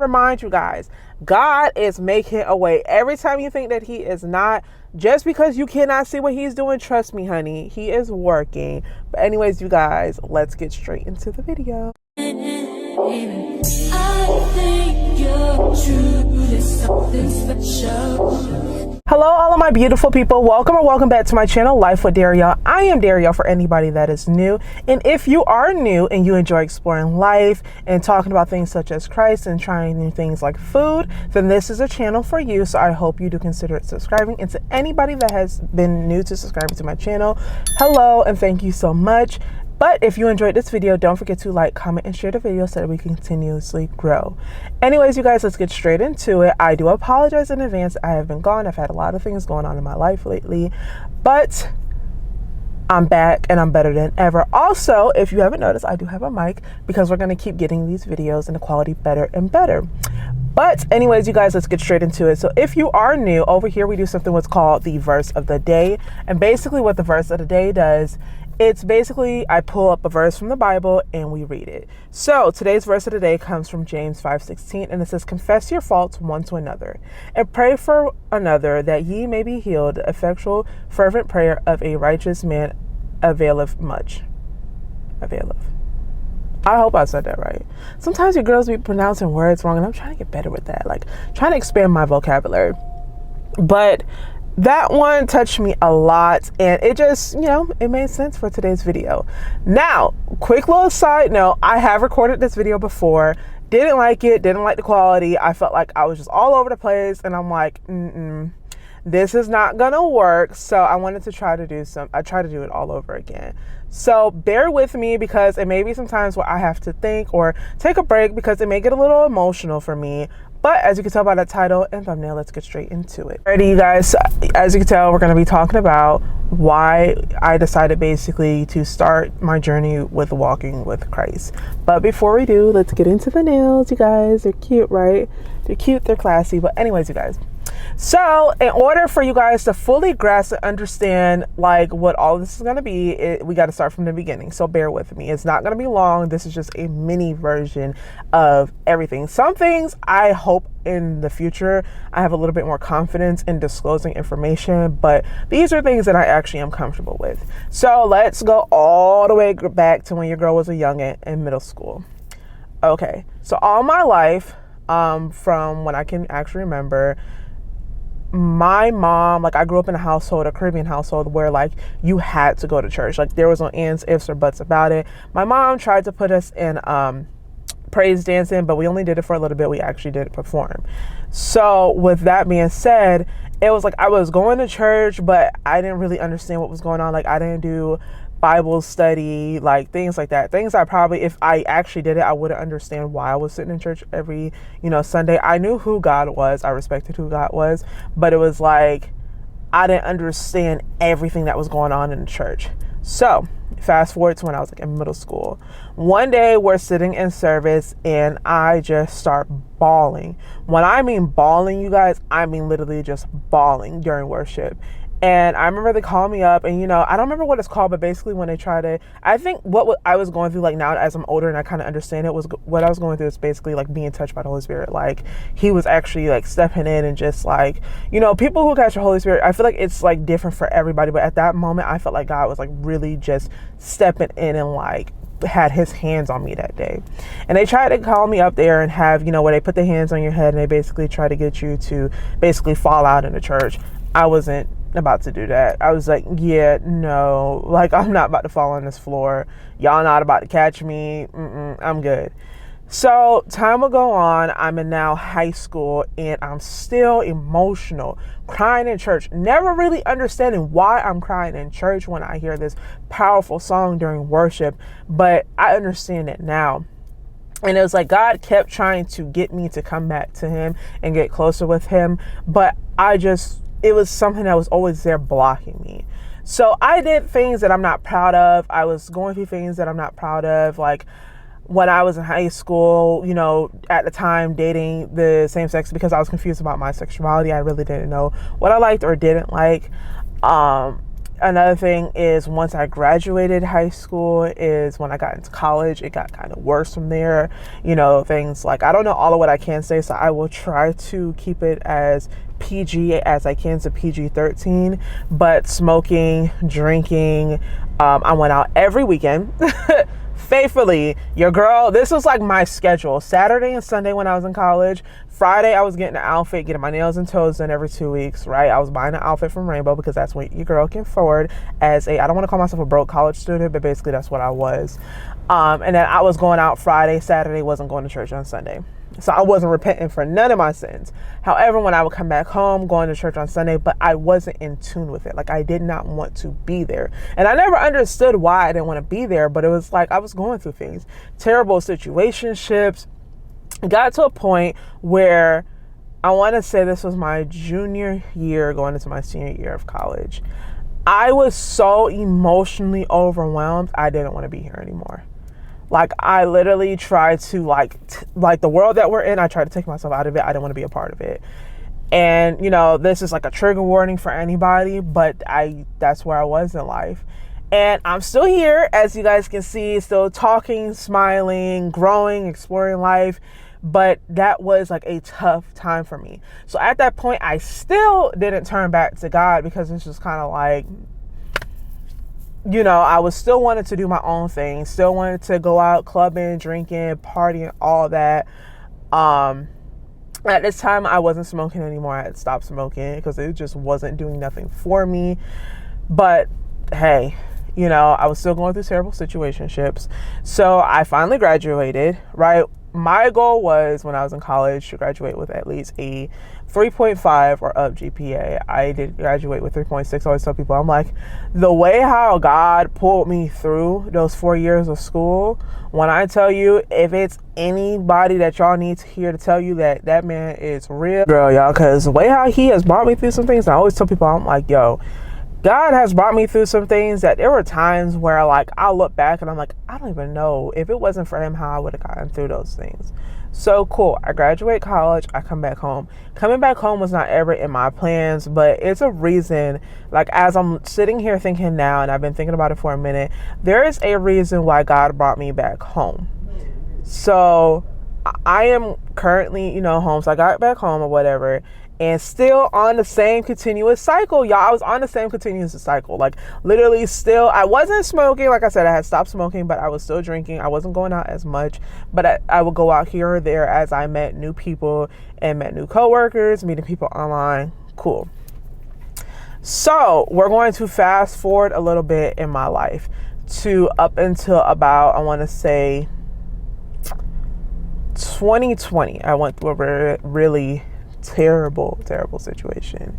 Remind you guys, God is making a way. Every time you think that he is not, just because you cannot see what he's doing, trust me, honey, he is working. But anyways, you guys, let's get straight into the video. Hello, all of my beautiful people. Welcome back to my channel, Life with Daryl. I am Daryl for anybody that is new. And if you are new and you enjoy exploring life and talking about things such as Christ and trying new things like food, then this is a channel for you. So I hope you do consider subscribing. And to anybody that has been new to subscribing to my channel, hello and thank you so much. But if you enjoyed this video, don't forget to like, comment, and share the video so that we can continuously grow. Anyways, you guys, let's get straight into it. I do apologize in advance. I have been gone. I've had a lot of things going on in my life lately, but I'm back and I'm better than ever. Also, if you haven't noticed, I do have a mic because we're going to keep getting these videos and the quality better and better. But anyways, you guys, let's get straight into it. So if you are new, over here we do something what's called the verse of the day. And basically what the verse of the day does, it's basically I pull up a verse from the Bible and we read it. So today's verse of the day comes from James 5:16, and it says, "Confess your faults one to another and pray for another that ye may be healed. The effectual fervent prayer of a righteous man availeth much." Availeth. I hope I said that right. Sometimes you girls be pronouncing words wrong, and I'm trying to get better with that, like trying to expand my vocabulary. But that one touched me a lot, and it just, it made sense for today's video. Now, quick little side note, I have recorded this video before, didn't like it, didn't like the quality. I felt like I was just all over the place, and I'm like, this is not gonna work. So I wanted to try to do it all over again. So bear with me, because it may be sometimes where I have to think or take a break because it may get a little emotional for me. But as you can tell by the title and thumbnail, let's get straight into it. Alrighty, you guys, as you can tell, we're going to be talking about why I decided basically to start my journey with walking with Christ. But before we do, let's get into the nails, you guys. They're cute, right? They're cute, they're classy. But anyways, you guys, so in order for you guys to fully grasp and understand like what all this is going to be, we got to start from the beginning. So bear with me. It's not going to be long. This is just a mini version of everything. Some things I hope in the future I have a little bit more confidence in disclosing information, but these are things that I actually am comfortable with. So let's go all the way back to when your girl was a youngin' in middle school. Okay, so all my life, from when I can actually remember, my mom, like I grew up in a Caribbean household where like you had to go to church. Like there was no ands, ifs, or buts about it. My mom tried to put us in praise dancing, but we only did it for a little bit. We actually didn't perform. So with that being said, it was like I was going to church, but I didn't really understand what was going on. Like I didn't do Bible study, like things like that. Things I probably, if I actually did it, I wouldn't understand why I was sitting in church every, Sunday. I knew who God was. I respected who God was, but it was like, I didn't understand everything that was going on in the church. So fast forward to when I was like in middle school. One day we're sitting in service and I just start bawling. When I mean bawling, you guys, I mean literally just bawling during worship. And I remember they called me up, and I don't remember what it's called, but basically when they try to, I think what I was going through, like now as I'm older and I kind of understand it, was what I was going through is basically like being touched by the Holy Spirit. Like he was actually like stepping in and just like, people who catch the Holy Spirit, I feel like it's like different for everybody. But at that moment, I felt like God was like really just stepping in and like had his hands on me that day. And they tried to call me up there and have, where they put their hands on your head and they basically try to get you to basically fall out in the church. I wasn't about to do that. I was like, yeah, no, like I'm not about to fall on this floor. Y'all not about to catch me. I'm good. So time will go on. I'm in now high school and I'm still emotional, crying in church, never really understanding why I'm crying in church when I hear this powerful song during worship, but I understand it now. And it was like God kept trying to get me to come back to him and get closer with him, but it was something that was always there blocking me. So I did things that I'm not proud of. I was going through things that I'm not proud of. Like when I was in high school, at the time dating the same sex, because I was confused about my sexuality. I really didn't know what I liked or didn't like. Another thing is once I graduated high school is when I got into college, it got kind of worse from there. Things like, I don't know all of what I can say, so I will try to keep it as PG as I can to PG-13. But smoking, drinking, I went out every weekend. Faithfully, your girl, this was like my schedule. Saturday and Sunday when I was in college. Friday, I was getting an outfit, getting my nails and toes done every 2 weeks, right? I was buying an outfit from Rainbow because that's what your girl can afford as I don't want to call myself a broke college student, but basically that's what I was. And then I was going out Friday, Saturday, wasn't going to church on Sunday. So I wasn't repenting for none of my sins. However, when I would come back home, going to church on Sunday, but I wasn't in tune with it. Like, I did not want to be there. And I never understood why I didn't want to be there, but it was like I was going through things. Terrible situationships. Got to a point where I want to say this was my junior year going into my senior year of college. I was so emotionally overwhelmed, I didn't want to be here anymore. Like, I literally tried to, like the world that we're in, I tried to take myself out of it. I didn't want to be a part of it. And, this is like a trigger warning for anybody, but that's where I was in life. And I'm still here, as you guys can see, still talking, smiling, growing, exploring life. But that was like a tough time for me. So at that point, I still didn't turn back to God because it's just kind of like, I was still wanted to do my own thing, still wanted to go out clubbing, drinking, partying, all that. At this time, I wasn't smoking anymore. I had stopped smoking because it just wasn't doing nothing for me. But hey, I was still going through terrible situationships. So I finally graduated, right? My goal was, when I was in college, to graduate with at least a 3.5 or up GPA. I did graduate with 3.6. I always tell people, I'm like, the way how God pulled me through those 4 years of school, when I tell you, if it's anybody that y'all need to hear to tell you that man is real, girl, y'all, because the way how he has brought me through some things, I always tell people, I'm like, yo, God has brought me through some things that there were times where, like, I'll look back and I'm like, I don't even know if it wasn't for him how I would have gotten through those things. So cool. I graduate college. I come back home. Coming back home was not ever in my plans, but it's a reason. Like, as I'm sitting here thinking now, and I've been thinking about it for a minute, there is a reason why God brought me back home. So I am currently, home. So I got back home or whatever. And still on the same continuous cycle, y'all. I was on the same continuous cycle. Like, literally still, I wasn't smoking. Like I said, I had stopped smoking, but I was still drinking. I wasn't going out as much, but I would go out here or there as I met new people and met new coworkers, meeting people online. Cool. So we're going to fast forward a little bit in my life to up until about, I want to say 2020. I went through a really terrible situation,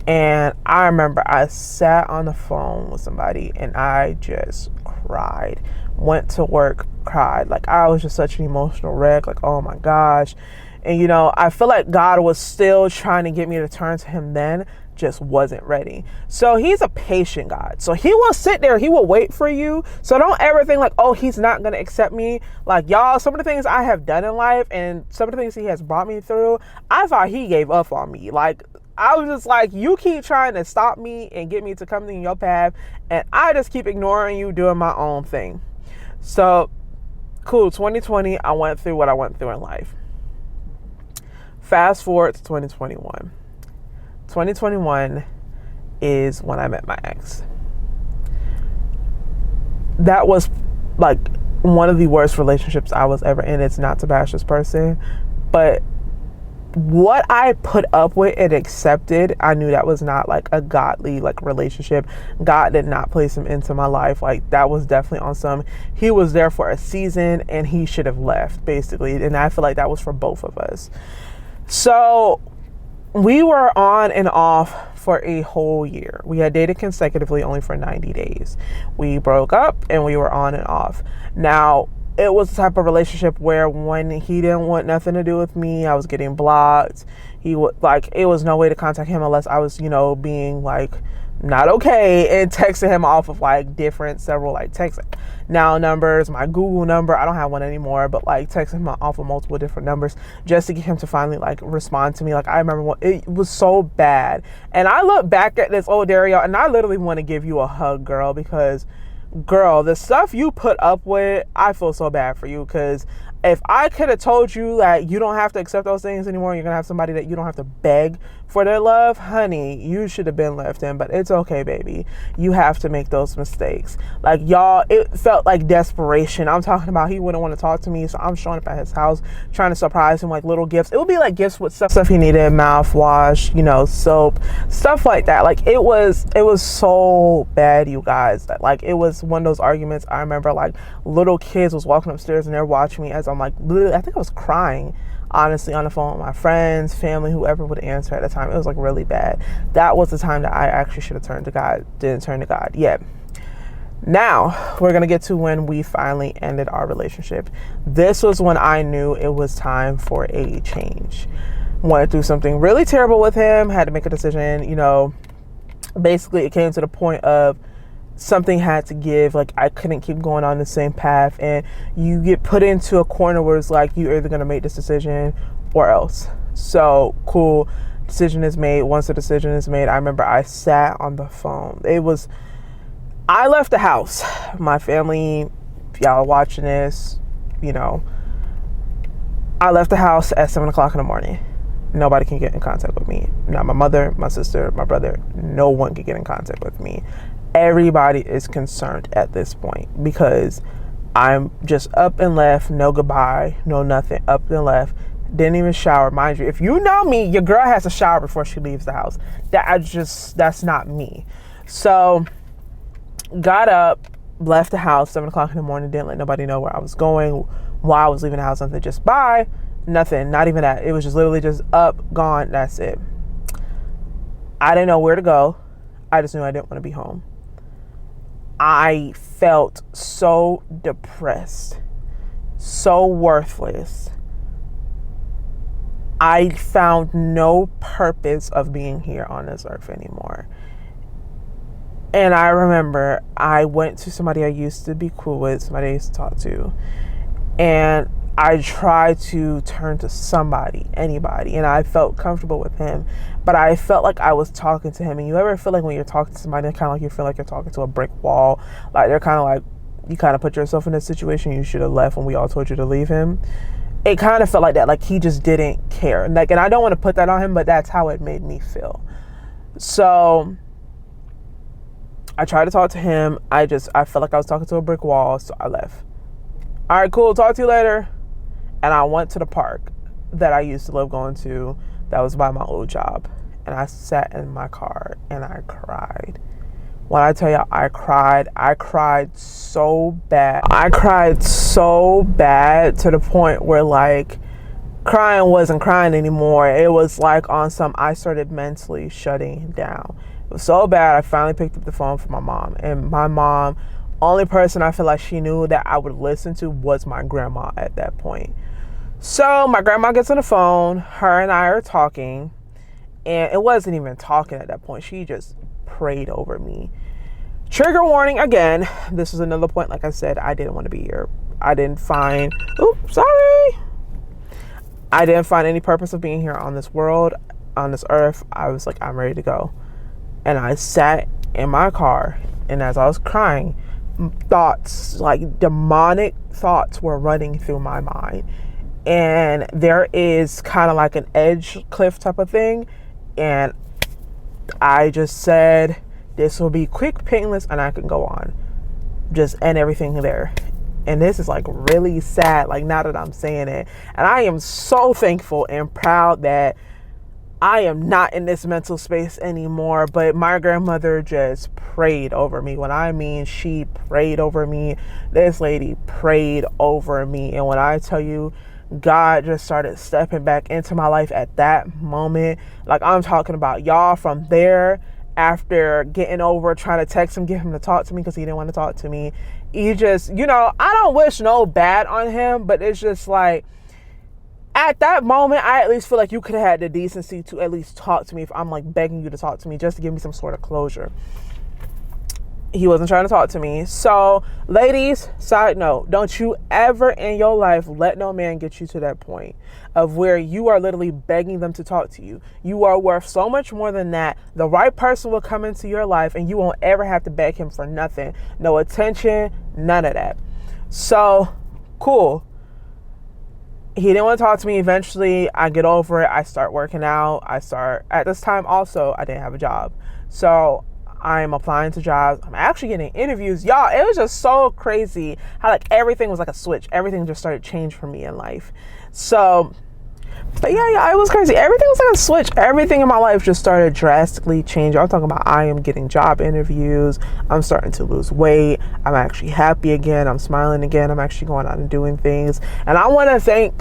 and I remember I sat on the phone with somebody and I just cried. Went to work, cried. Like, I was just such an emotional wreck. Like, oh my gosh. And I feel like God was still trying to get me to turn to him then, just wasn't ready. So he's a patient God. So he will sit there, he will wait for you. So don't ever think like, oh, he's not going to accept me. Like, y'all, some of the things I have done in life and some of the things he has brought me through, I thought he gave up on me. Like, I was just like, you keep trying to stop me and get me to come in your path, and I just keep ignoring you, doing my own thing. So cool. 2020, I went through what I went through in life. Fast forward to 2021. 2021 is when I met my ex. That was like one of the worst relationships I was ever in. It's not to bash this person, but what I put up with and accepted, I knew that was not like a godly like relationship. God did not place him into my life. Like, that was definitely on some, he was there for a season and he should have left, basically. And I feel like that was for both of us. So we were on and off for a whole year. We had dated consecutively only for 90 days. We broke up and we were on and off. Now, it was the type of relationship where when he didn't want nothing to do with me, I was getting blocked. He would, like, it was no way to contact him unless I was, being like not okay, and texting him off of like different several like text now numbers, my Google number. I don't have one anymore, but like texting him off of multiple different numbers just to get him to finally like respond to me. Like I remember it was so bad, and I look back at this old Dario, and I literally want to give you a hug, girl, because girl, the stuff you put up with, I feel so bad for you. Because if I could have told you that you don't have to accept those things anymore, you're gonna have somebody that you don't have to beg for their love, honey, you should have been left in. But it's okay, baby. You have to make those mistakes. Like, y'all, it felt like desperation. I'm talking about he wouldn't want to talk to me, so I'm showing up at his house trying to surprise him, like little gifts. It would be like gifts with stuff he needed, mouthwash, soap, stuff like that. Like it was so bad, you guys. That like it was one of those arguments. I remember like little kids was walking upstairs and they're watching me as I'm like, literally, I think I was crying, honestly, on the phone with my friends, family, whoever would answer at the time. It was like really bad. That was the time that I actually should have turned to God. Didn't turn to God yet. Now we're gonna get to when we finally ended our relationship. This was when I knew it was time for a change. Went through something really terrible with him, had to make a decision. Basically it came to the point of something had to give. Like I couldn't keep going on the same path, and you get put into a corner where it's like you're either gonna make this decision or else. So cool, decision is made. Once the decision is made, I remember I sat on the phone. I left the house. My family, if y'all are watching this, I left the house at 7:00 in the morning. Nobody can get in contact with me. Not my mother, my sister, my brother. No one can get in contact with me. Everybody is concerned at this point because I'm just up and left, no goodbye, no nothing, up and left. Didn't even shower. Mind you, if you know me, your girl has to shower before she leaves the house. That's not me. So got up, left the house 7:00 in the morning, didn't let nobody know where I was going, why I was leaving the house, nothing, just bye, nothing, not even that. It was just literally just up, gone, that's it. I didn't know where to go. I just knew I didn't want to be home. I felt so depressed, so worthless. I found no purpose of being here on this earth anymore. And I remember I went to somebody I used to be cool with, somebody I used to talk to, and I tried to turn to somebody, anybody, and I felt comfortable with him, but I felt like I was talking to him. And you ever feel like when you're talking to somebody, kind of like you feel like you're talking to a brick wall, like they're kind of like, you kind of put yourself in a situation you should have left when we all told you to leave him. It kind of felt like that, like he just didn't care. And I don't want to put that on him, but that's how it made me feel. So I tried to talk to him. I felt like I was talking to a brick wall, so I left. All right, cool, talk to you later. And I went to the park that I used to love going to that was by my old job. And I sat in my car and I cried. When I tell you I cried so bad. I cried so bad to the point where like crying wasn't crying anymore. It was like I started mentally shutting down. It was so bad. I finally picked up the phone for my mom. And my mom, only person I feel like she knew that I would listen to was my grandma at that point. So my grandma gets on the phone, her and I are talking, and it wasn't even talking at that point. She just prayed over me. Trigger warning again. This is another point, like I said, I didn't want to be here. I didn't find any purpose of being here on this world, on this earth. I was like, I'm ready to go. And I sat in my car, and as I was crying, thoughts, like demonic thoughts were running through my mind. And there is kind of like an edge cliff type of thing. And I just said, this will be quick, painless, and I can go on. Just end everything there. And this is like really sad, like now that I'm saying it. And I am so thankful and proud that I am not in this mental space anymore. But my grandmother just prayed over me. When I mean she prayed over me, this lady prayed over me. And when I tell you, God just started stepping back into my life at that moment. Like I'm talking about, y'all, from there, after getting over trying to text him, get him to talk to me because he didn't want to talk to me. He just, I don't wish no bad on him, but it's just like, at that moment, I at least feel like you could have had the decency to at least talk to me if I'm like begging you to talk to me, just to give me some sort of closure. He wasn't trying to talk to me. So, ladies, side note, don't you ever in your life let no man get you to that point of where you are literally begging them to talk to you. You are worth so much more than that. The right person will come into your life and you won't ever have to beg him for nothing. No attention, none of that. So, cool. He didn't want to talk to me. Eventually, I get over it. I start working out. At this time also, I didn't have a job. So I'm applying to jobs. I'm actually getting interviews. Y'all, it was just so crazy how like everything was like a switch. Everything just started changing for me in life. So, but yeah, it was crazy. Everything was like a switch. Everything in my life just started drastically changing. I'm talking about I am getting job interviews. I'm starting to lose weight. I'm actually happy again. I'm smiling again. I'm actually going out and doing things. And I want to thank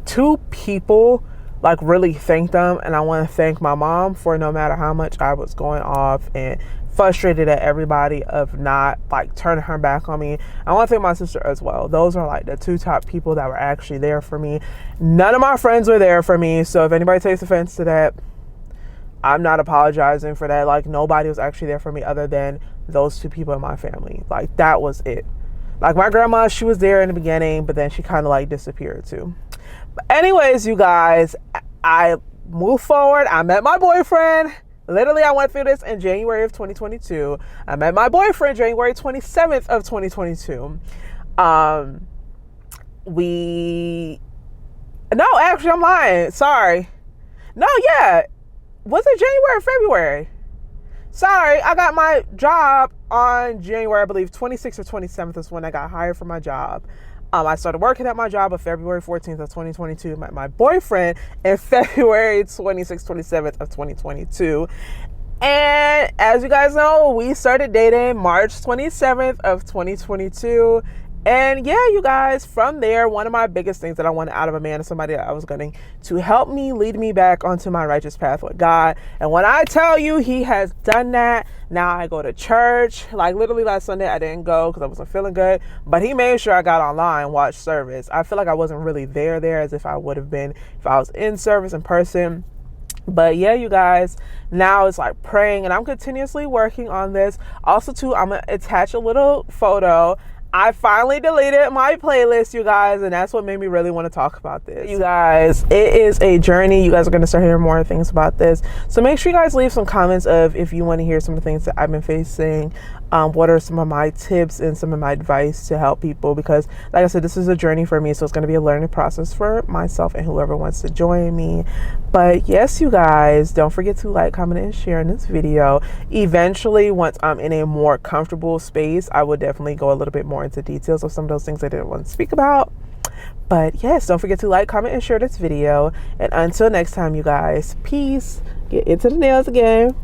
two people, like really thank them. And I want to thank my mom for no matter how much I was going off and frustrated at everybody of not like turning her back on me. I want to thank my sister as well. Those are like the two top people that were actually there for me. None of my friends were there for me. So if anybody takes offense to that, I'm not apologizing for that. Like nobody was actually there for me other than those two people in my family. Like that was it. Like my grandma, she was there in the beginning, but then she kind of like disappeared too. But anyways, you guys, I moved forward. I met my boyfriend. Literally, I went through this in January of 2022. I met my boyfriend January 27th of 2022. No, actually, I'm lying. Sorry. No, yeah. Was it January or February? Sorry, I got my job on January, I believe, 26th or 27th is when I got hired for my job. I started working at my job on February 14th of 2022. Met my boyfriend in February 26th, 27th of 2022. And as you guys know, we started dating March 27th of 2022. And yeah, you guys, from there, one of my biggest things that I wanted out of a man is somebody that I was going to help me, lead me back onto my righteous path with God. And when I tell you he has done that, now I go to church. Like literally last Sunday, I didn't go because I wasn't feeling good, but he made sure I got online, watched service. I feel like I wasn't really there as if I would have been if I was in service in person. But yeah, you guys, now it's like praying and I'm continuously working on this. Also too, I'm going to attach a little photo. I finally deleted my playlist, you guys, and that's what made me really want to talk about this. You guys, it is a journey. You guys are going to start hearing more things about this. So make sure you guys leave some comments of if you want to hear some of the things that I've been facing. What are some of my tips and some of my advice to help people? Because like I said, this is a journey for me. So it's going to be a learning process for myself and whoever wants to join me. But yes, you guys, don't forget to like, comment, and share in this video. Eventually, once I'm in a more comfortable space, I will definitely go a little bit more into details of some of those things I didn't want to speak about. But yes, don't forget to like, comment, and share this video. And until next time, you guys, peace. Get into the nails again.